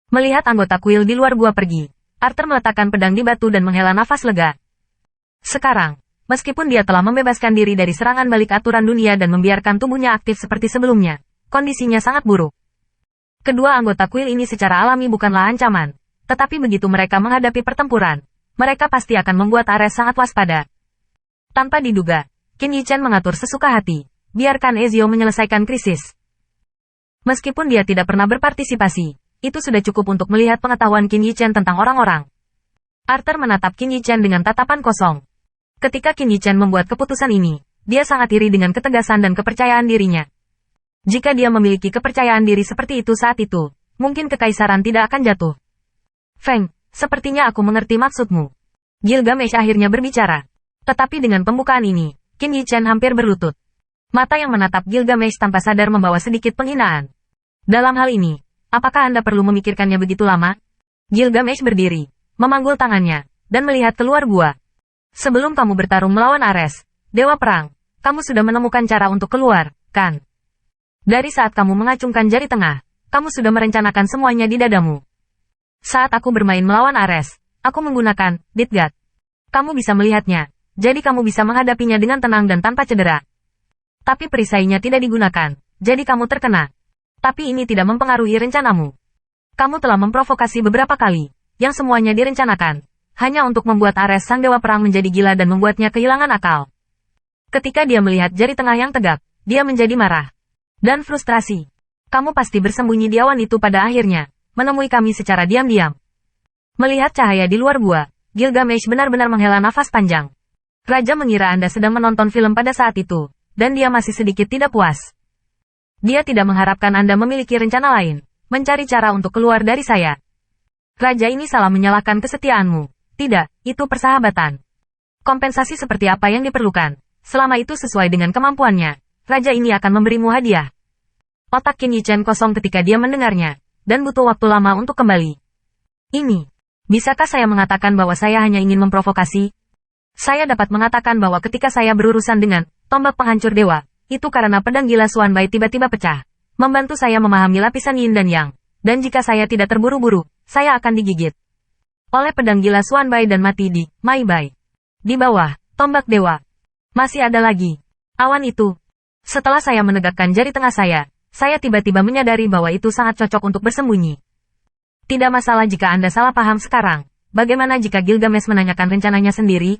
Melihat anggota kuil di luar gua pergi, Arthur meletakkan pedang di batu dan menghela nafas lega. Sekarang, meskipun dia telah membebaskan diri dari serangan balik aturan dunia dan membiarkan tubuhnya aktif seperti sebelumnya, kondisinya sangat buruk. Kedua anggota kuil ini secara alami bukanlah ancaman, tetapi begitu mereka menghadapi pertempuran, mereka pasti akan membuat Ares sangat waspada. Tanpa diduga, Qin Yichen mengatur sesuka hati, biarkan Ezio menyelesaikan krisis. Meskipun dia tidak pernah berpartisipasi, itu sudah cukup untuk melihat pengetahuan Qin Yichen tentang orang-orang. Arthur menatap Qin Yichen dengan tatapan kosong. Ketika Qin Yichen membuat keputusan ini, dia sangat iri dengan ketegasan dan kepercayaan dirinya. Jika dia memiliki kepercayaan diri seperti itu saat itu, mungkin kekaisaran tidak akan jatuh. Feng, sepertinya aku mengerti maksudmu. Gilgamesh akhirnya berbicara. Tetapi dengan pembukaan ini, Qin Yichen hampir berlutut. Mata yang menatap Gilgamesh tanpa sadar membawa sedikit penghinaan. Dalam hal ini, apakah Anda perlu memikirkannya begitu lama? Gilgamesh berdiri, memanggul tangannya, dan melihat keluar gua. Sebelum kamu bertarung melawan Ares, Dewa Perang, kamu sudah menemukan cara untuk keluar, kan? Dari saat kamu mengacungkan jari tengah, kamu sudah merencanakan semuanya di dadamu. Saat aku bermain melawan Ares, aku menggunakan Ditgat. Kamu bisa melihatnya, jadi kamu bisa menghadapinya dengan tenang dan tanpa cedera. Tapi perisainya tidak digunakan, jadi kamu terkena. Tapi ini tidak mempengaruhi rencanamu. Kamu telah memprovokasi beberapa kali, yang semuanya direncanakan, hanya untuk membuat Ares sang dewa perang menjadi gila dan membuatnya kehilangan akal. Ketika dia melihat jari tengah yang tegak, dia menjadi marah dan frustrasi. Kamu pasti bersembunyi di awan itu pada akhirnya, menemui kami secara diam-diam. Melihat cahaya di luar gua, Gilgamesh benar-benar menghela nafas panjang. Raja mengira Anda sedang menonton film pada saat itu, dan dia masih sedikit tidak puas. Dia tidak mengharapkan Anda memiliki rencana lain, mencari cara untuk keluar dari saya. Raja ini salah menyalahkan kesetiaanmu. Tidak, itu persahabatan. Kompensasi seperti apa yang diperlukan, selama itu sesuai dengan kemampuannya, raja ini akan memberimu hadiah. Otak Qin Yichen kosong ketika dia mendengarnya, dan butuh waktu lama untuk kembali. Ini, bisakah saya mengatakan bahwa saya hanya ingin memprovokasi? Saya dapat mengatakan bahwa ketika saya berurusan dengan tombak penghancur dewa, itu karena pedang gila Xuanbai tiba-tiba pecah, membantu saya memahami lapisan yin dan yang, dan jika saya tidak terburu-buru, saya akan digigit oleh pedang gila Xuanbai dan mati di Mai Bai. Di bawah, tombak dewa. Masih ada lagi. Awan itu. Setelah saya menegakkan jari tengah saya tiba-tiba menyadari bahwa itu sangat cocok untuk bersembunyi. Tidak masalah jika Anda salah paham sekarang. Bagaimana jika Gilgamesh menanyakan rencananya sendiri?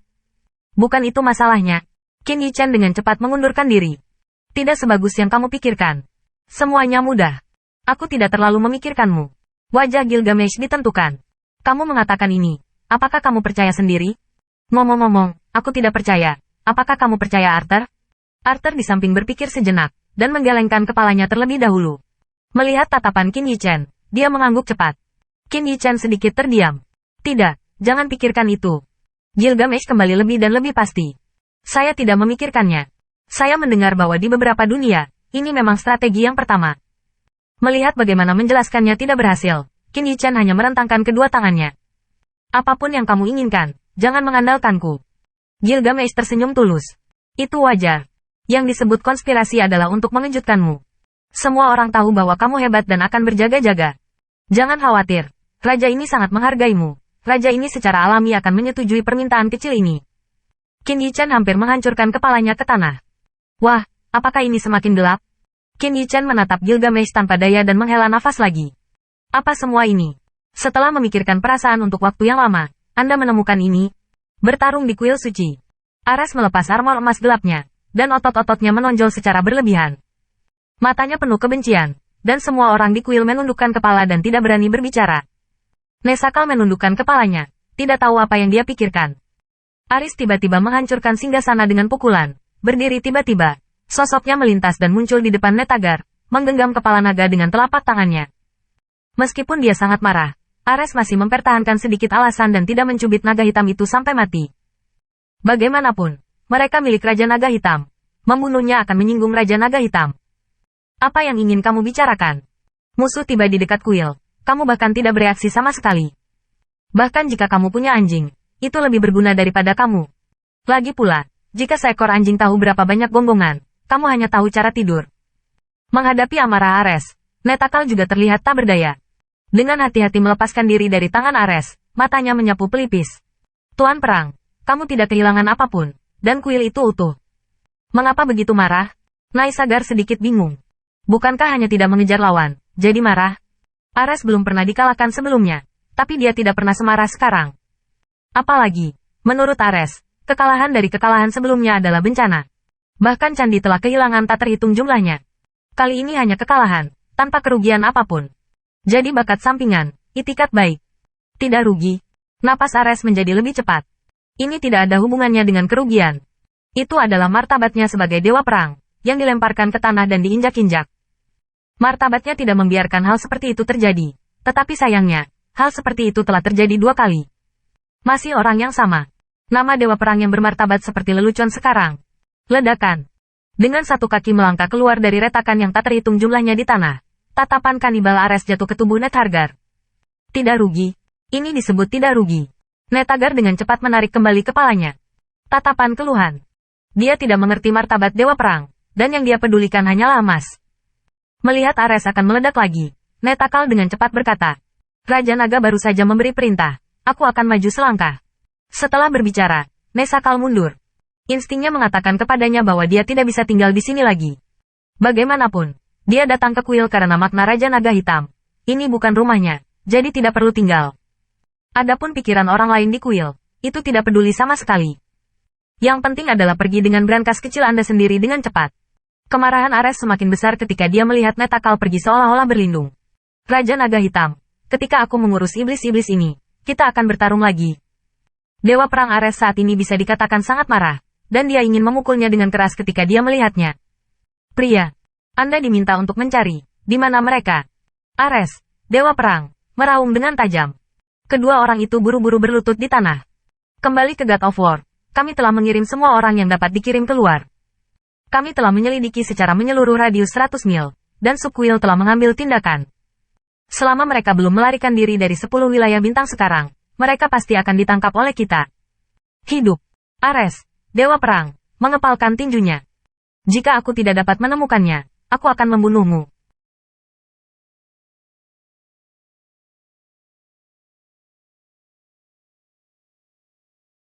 Bukan itu masalahnya. Qin Yichen dengan cepat mengundurkan diri. Tidak sebagus yang kamu pikirkan. Semuanya mudah. Aku tidak terlalu memikirkanmu. Wajah Gilgamesh ditentukan. Kamu mengatakan ini. Apakah kamu percaya sendiri? Ngomong-ngomong, aku tidak percaya. Apakah kamu percaya Arthur? Arthur di samping berpikir sejenak, dan menggelengkan kepalanya terlebih dahulu. Melihat tatapan Qin Yichen, dia mengangguk cepat. Qin Yichen sedikit terdiam. Tidak, jangan pikirkan itu. Gilgamesh kembali lebih dan lebih pasti. Saya tidak memikirkannya. Saya mendengar bahwa di beberapa dunia, ini memang strategi yang pertama. Melihat bagaimana menjelaskannya tidak berhasil, Qin Yichen hanya merentangkan kedua tangannya. Apapun yang kamu inginkan, jangan mengandalkanku. Gilgamesh tersenyum tulus. Itu wajar. Yang disebut konspirasi adalah untuk mengejutkanmu. Semua orang tahu bahwa kamu hebat dan akan berjaga-jaga. Jangan khawatir. Raja ini sangat menghargaimu. Raja ini secara alami akan menyetujui permintaan kecil ini. Qin Yichen hampir menghancurkan kepalanya ke tanah. Wah, apakah ini semakin gelap? Qin Yichen menatap Gilgamesh tanpa daya dan menghela nafas lagi. Apa semua ini? Setelah memikirkan perasaan untuk waktu yang lama, Anda menemukan ini? Bertarung di kuil suci. Ares melepas armor emas gelapnya, dan otot-ototnya menonjol secara berlebihan. Matanya penuh kebencian, dan semua orang di kuil menundukkan kepala dan tidak berani berbicara. Nesakal menundukkan kepalanya, tidak tahu apa yang dia pikirkan. Aris tiba-tiba menghancurkan singgasana dengan pukulan, berdiri tiba-tiba, sosoknya melintas dan muncul di depan Netagar, menggenggam kepala naga dengan telapak tangannya. Meskipun dia sangat marah, Ares masih mempertahankan sedikit alasan dan tidak mencubit naga hitam itu sampai mati. Bagaimanapun, mereka milik Raja Naga Hitam. Membunuhnya akan menyinggung Raja Naga Hitam. Apa yang ingin kamu bicarakan? Musuh tiba di dekat kuil. Kamu bahkan tidak bereaksi sama sekali. Bahkan jika kamu punya anjing, itu lebih berguna daripada kamu. Lagi pula, jika seekor anjing tahu berapa banyak gongongan, kamu hanya tahu cara tidur. Menghadapi amarah Ares, Netakal juga terlihat tak berdaya. Dengan hati-hati melepaskan diri dari tangan Ares, matanya menyapu pelipis. Tuan Perang, kamu tidak kehilangan apapun, dan kuil itu utuh. Mengapa begitu marah? Naisagar sedikit bingung. Bukankah hanya tidak mengejar lawan, jadi marah? Ares belum pernah dikalahkan sebelumnya, tapi dia tidak pernah semarah sekarang. Apalagi, menurut Ares, kekalahan dari kekalahan sebelumnya adalah bencana. Bahkan candi telah kehilangan tak terhitung jumlahnya. Kali ini hanya kekalahan, tanpa kerugian apapun. Jadi bakat sampingan, itikat baik. Tidak rugi. Napas Ares menjadi lebih cepat. Ini tidak ada hubungannya dengan kerugian. Itu adalah martabatnya sebagai dewa perang, yang dilemparkan ke tanah dan diinjak-injak. Martabatnya tidak membiarkan hal seperti itu terjadi. Tetapi sayangnya, hal seperti itu telah terjadi 2 kali. Masih orang yang sama. Nama dewa perang yang bermartabat seperti lelucon sekarang. Ledakan. Dengan satu kaki melangkah keluar dari retakan yang tak terhitung jumlahnya di tanah. Tatapan kanibal Ares jatuh ke tubuh Nethargar. Tidak rugi. Ini disebut tidak rugi. Nethargar dengan cepat menarik kembali kepalanya. Tatapan keluhan. Dia tidak mengerti martabat dewa perang, dan yang dia pedulikan hanyalah emas. Melihat Ares akan meledak lagi, Netakal dengan cepat berkata, Raja Naga baru saja memberi perintah, aku akan maju selangkah. Setelah berbicara, Nesakal mundur. Instingnya mengatakan kepadanya bahwa dia tidak bisa tinggal di sini lagi. Bagaimanapun, dia datang ke kuil karena makna Raja Naga Hitam. Ini bukan rumahnya, jadi tidak perlu tinggal. Adapun pikiran orang lain di kuil, itu tidak peduli sama sekali. Yang penting adalah pergi dengan brankas kecil Anda sendiri dengan cepat. Kemarahan Ares semakin besar ketika dia melihat Netakal pergi seolah-olah berlindung. Raja Naga Hitam, ketika aku mengurus iblis-iblis ini, kita akan bertarung lagi. Dewa perang Ares saat ini bisa dikatakan sangat marah, dan dia ingin memukulnya dengan keras ketika dia melihatnya. Pria, Anda diminta untuk mencari, di mana mereka? Ares, Dewa Perang, meraung dengan tajam. Kedua orang itu buru-buru berlutut di tanah. Kembali ke God of War, kami telah mengirim semua orang yang dapat dikirim keluar. Kami telah menyelidiki secara menyeluruh radius 100 mil, dan Subkuil telah mengambil tindakan. Selama mereka belum melarikan diri dari 10 wilayah bintang sekarang, mereka pasti akan ditangkap oleh kita. Hidup. Ares, Dewa Perang, mengepalkan tinjunya. Jika aku tidak dapat menemukannya, aku akan membunuhmu.